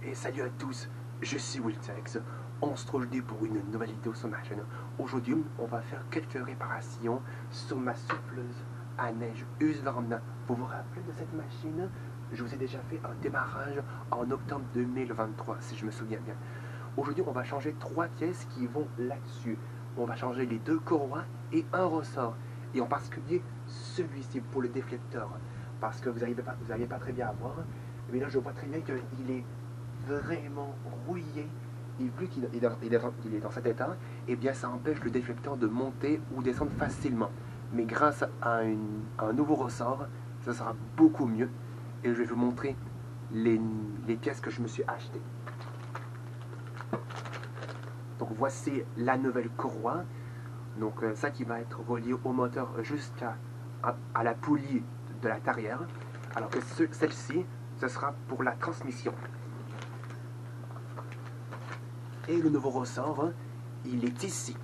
Et salut à tous, je suis Wiltex. On se retrouve pour une nouvelle vidéo sur ma chaîne. Aujourd'hui, on va faire quelques réparations sur ma souffleuse à neige Husqvarna. Vous vous rappelez de cette machine? Je vous ai déjà fait un démarrage en octobre 2023, si je me souviens bien. Aujourd'hui, on va changer 3 pièces qui vont là-dessus. On va changer les 2 courroies et un ressort. Et en particulier, celui-ci pour le déflecteur. Parce que vous n'arrivez pas très bien à voir. Mais là, je vois très bien qu'il est vraiment rouillé. Et vu qu'il est dans cet état, eh bien ça empêche le déflecteur de monter ou descendre facilement. Mais grâce à un nouveau ressort, ça sera beaucoup mieux. Et je vais vous montrer les pièces que je me suis achetées. Donc voici la nouvelle courroie. Donc ça qui va être relié au moteur jusqu'à la poulie de la tarière. Alors que celle-ci, ce sera pour la transmission. Et le nouveau ressort, il est ici,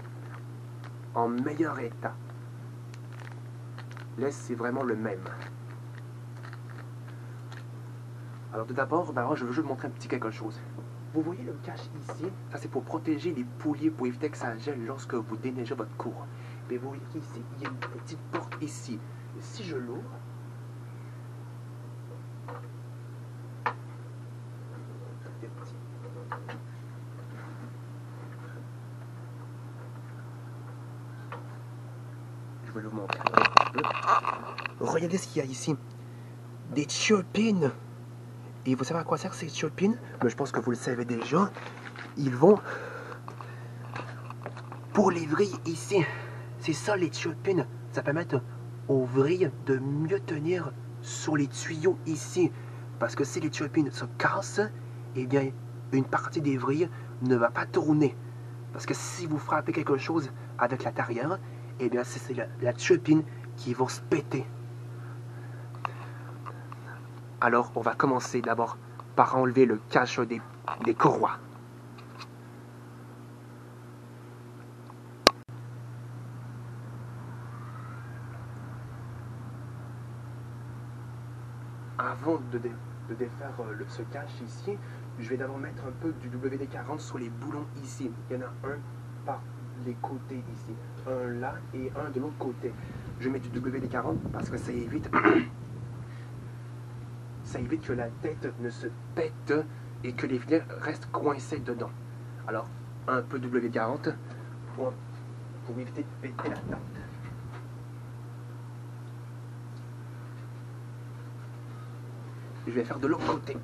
en meilleur état. Là, c'est vraiment le même. Alors tout d'abord, je veux juste vous montrer un petit quelque chose. Vous voyez le cache ici? Ça, c'est pour protéger les poulies, pour éviter que ça gèle lorsque vous déneigez votre cour. Mais vous voyez qu'ici, il y a une petite porte ici. Si je l'ouvre, je vais vous montrer un peu. Regardez ce qu'il y a ici. Des chirpines. Et vous savez à quoi servent ces chirpines? Mais je pense que vous le savez déjà. Ils vont pour les vrilles ici. C'est ça les chirpines. Ça permet aux vrilles de mieux tenir sur les tuyaux ici. Parce que si les chirpines se cassent, eh bien une partie des vrilles ne va pas tourner. Parce que si vous frappez quelque chose avec la tarière, eh bien c'est la chirpine qui va se péter. Alors on va commencer d'abord par enlever le cache des courroies. Avant de défaire ce cache ici, je vais d'abord mettre un peu du WD-40 sur les boulons ici. Il y en a un par les côtés ici. Un là et un de l'autre côté. Je mets du WD-40 parce que ça évite que la tête ne se pète et que les filets restent coincés dedans. Alors, un peu de WD-40 pour éviter de péter la tête. Je vais faire de l'autre côté.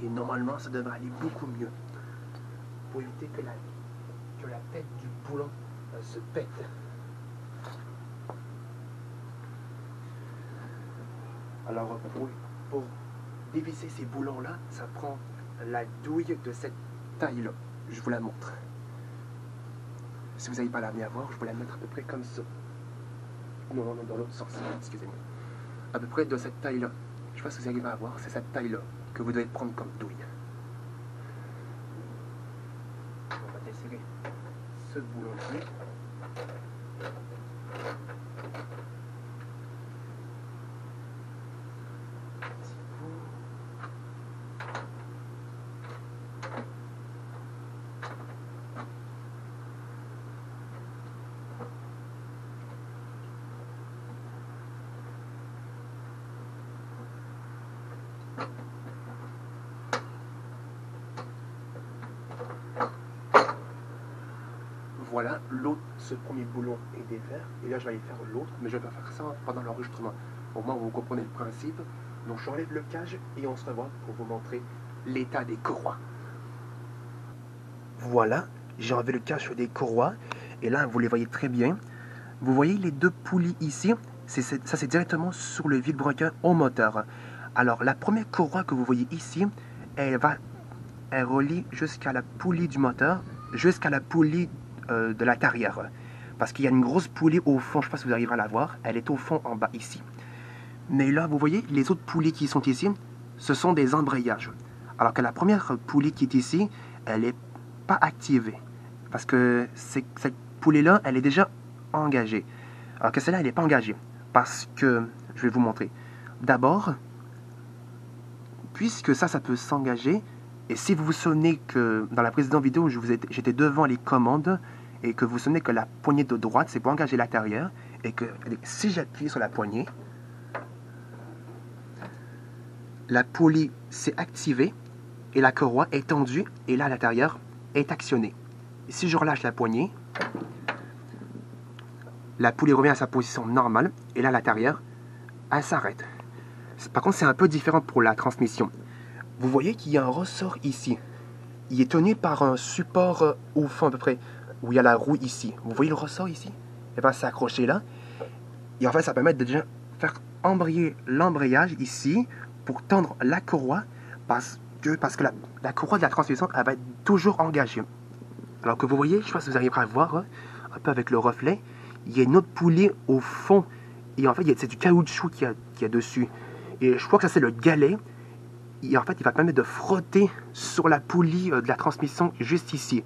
Et normalement, ça devrait aller beaucoup mieux. Pour éviter que la tête du boulon se pète. Alors, pour dévisser ces boulons-là, ça prend la douille de cette taille-là. Je vous la montre. Si vous n'avez pas la bien à voir, je vais la mettre à peu près comme ça. Non, dans l'autre sens, excusez-moi. À peu près de cette taille-là. Je ne sais pas si vous arrivez à voir, c'est cette taille-là que vous devez prendre comme douille. On va desserrer ce boulon-ci. Voilà, l'autre, ce premier boulon est défaire. Et là, je vais aller faire l'autre, mais je vais pas faire ça pendant l'enregistrement. Au moins, vous comprenez le principe. Donc, j'enlève le cage et on se revoit pour vous montrer l'état des courroies. Voilà, j'ai enlevé le cache des courroies. Et là, vous les voyez très bien. Vous voyez les deux poulies ici, ça c'est directement sur le vilebrequin au moteur. Alors la première courroie que vous voyez ici, elle relie jusqu'à la poulie du moteur, jusqu'à la poulie de la carrière. Parce qu'il y a une grosse poulie au fond, je ne sais pas si vous arriverez à la voir, elle est au fond en bas ici. Mais là, vous voyez, les autres poulies qui sont ici, ce sont des embrayages. Alors que la première poulie qui est ici, elle n'est pas activée. Parce que cette poulie-là, elle est déjà engagée. Alors que celle-là, elle n'est pas engagée. Parce que, je vais vous montrer. D'abord, puisque ça peut s'engager, et si vous vous souvenez que dans la précédente vidéo, j'étais devant les commandes, et que vous vous souvenez que la poignée de droite, c'est pour engager l'intérieur, et que si j'appuie sur la poignée, la poulie s'est activée, et la courroie est tendue, et là, à l'intérieur, est actionnée. Et si je relâche la poignée, la poulie revient à sa position normale, et là, à l'intérieur, elle s'arrête. Par contre, c'est un peu différent pour la transmission. Vous voyez qu'il y a un ressort ici. Il est tenu par un support au fond à peu près, où il y a la roue ici. Vous voyez le ressort ici? Et bien, c'est accroché là. Et en fait, ça permet de déjà faire embrayer l'embrayage ici pour tendre la courroie parce que la courroie de la transmission, elle va être toujours engagée. Alors que vous voyez, je ne sais pas si vous arriverez à voir, un peu avec le reflet, il y a une autre poulie au fond. Et en fait, c'est du caoutchouc qu'il y a dessus. Et je crois que ça, c'est le galet. Et en fait, il va permettre de frotter sur la poulie de la transmission juste ici.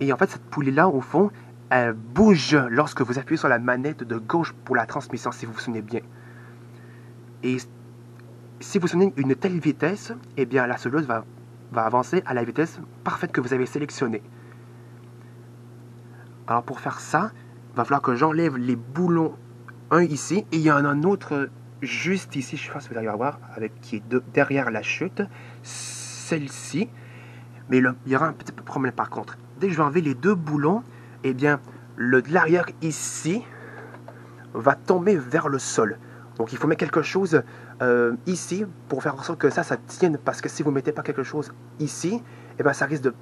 Et en fait, cette poulie-là, au fond, elle bouge lorsque vous appuyez sur la manette de gauche pour la transmission, si vous vous souvenez bien. Et si vous vous souvenez une telle vitesse, eh bien, la souleuse va avancer à la vitesse parfaite que vous avez sélectionnée. Alors, pour faire ça, il va falloir que j'enlève les boulons, un ici, et il y en a un autre juste ici, je ne sais pas si vous allez voir, qui est derrière la chute, celle-ci. Mais il y aura un petit peu de problème par contre. Dès que je vais enlever les deux boulons, eh bien, le de l'arrière ici va tomber vers le sol. Donc il faut mettre quelque chose ici pour faire en sorte que ça tienne. Parce que si vous ne mettez pas quelque chose ici, eh bien, ça risque de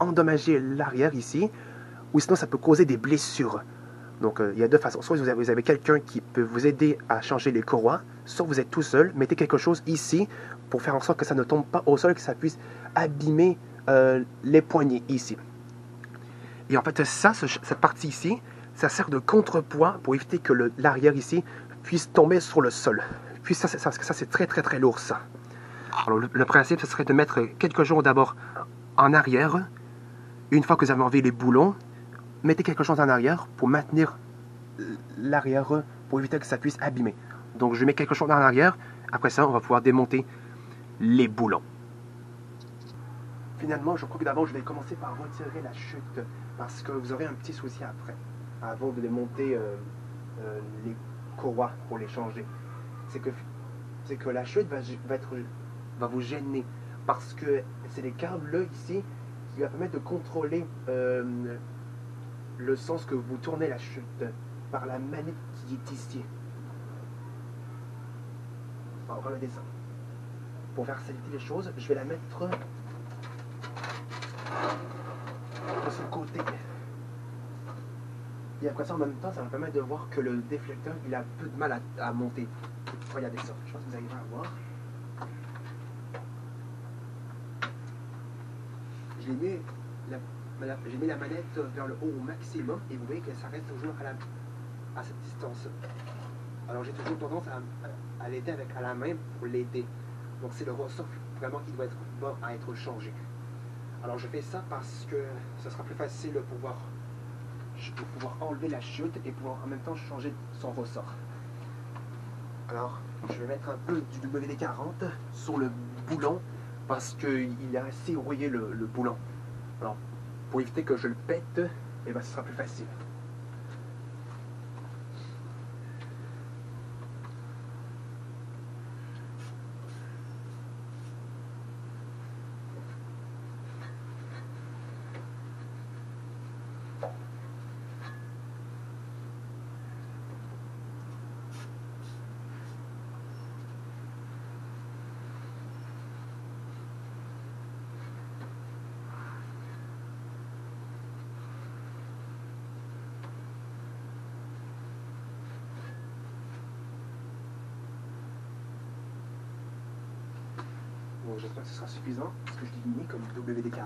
endommager l'arrière ici. Ou sinon ça peut causer des blessures. Donc il y a deux façons. Soit vous avez quelqu'un qui peut vous aider à changer les courroies, soit vous êtes tout seul, mettez quelque chose ici pour faire en sorte que ça ne tombe pas au sol, que ça puisse abîmer les poignées ici. Et en fait cette partie ici, ça sert de contrepoids pour éviter que l'arrière ici puisse tomber sur le sol. Puis parce que ça c'est très très très lourd ça. Alors le principe ce serait de mettre quelque chose d'abord en arrière. Une fois que vous avez enlevé les boulons, mettez quelque chose en arrière pour maintenir l'arrière, pour éviter que ça puisse abîmer. Donc je mets quelque chose en arrière, après ça on va pouvoir démonter les boulons. Finalement, je crois que d'abord je vais commencer par retirer la chute, parce que vous aurez un petit souci après, avant de démonter les courroies pour les changer. C'est que la chute va vous gêner, parce que c'est les câbles là ici qui va permettre de contrôler le sens que vous tournez la chute par la manette qui est ici. Alors, regardez ça. Pour faire faciliter les choses, je vais la mettre sur le côté. Et après ça, en même temps, ça va permettre de voir que le déflecteur, il a peu de mal à monter. Regardez ça. Je pense que vous arriverez à voir. J'ai mis la manette vers le haut au maximum et vous voyez que ça reste toujours à cette distance. Alors j'ai toujours tendance à l'aider à la main pour l'aider. Donc c'est le ressort vraiment qui doit être bon à être changé. Alors je fais ça parce que ce sera plus facile de pouvoir enlever la chute et pouvoir en même temps changer son ressort. Alors je vais mettre un peu du WD-40 sur le boulon parce qu'il a assez rouillé le boulon. Alors pour éviter que je le pète, et ben, ce sera plus facile. j'espère que ce sera suffisant, ce que je l'ai mis comme WD-40.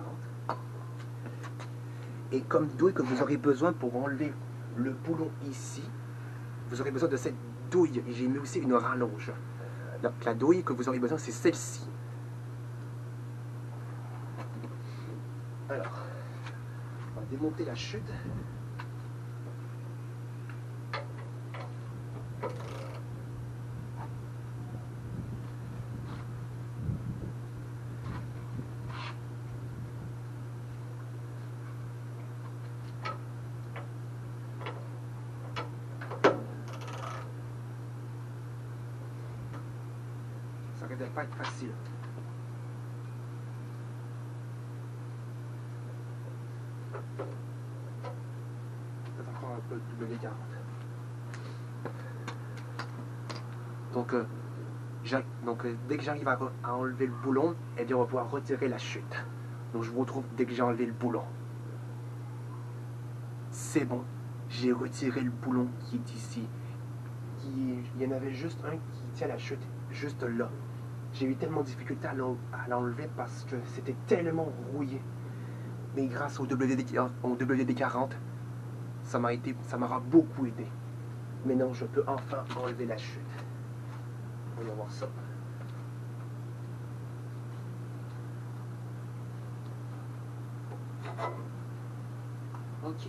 Et comme douille que vous aurez besoin pour enlever le boulon ici, vous aurez besoin de cette douille. Et j'ai mis aussi une rallonge. Donc la douille que vous aurez besoin, c'est celle-ci. Alors, on va démonter la chute. Ça ne devait pas être facile. Peut-être encore un peu de WD-40. Donc, dès que j'arrive à enlever le boulon, eh bien, on va pouvoir retirer la chute. Donc je vous retrouve dès que j'ai enlevé le boulon. C'est bon, j'ai retiré le boulon qui est ici. Il y en avait juste un qui tient la chute, juste là. J'ai eu tellement de difficulté à l'enlever parce que c'était tellement rouillé. Mais grâce au WD-40, ça m'aura beaucoup aidé. Maintenant, je peux enfin enlever la chute. On va voir ça. Ok.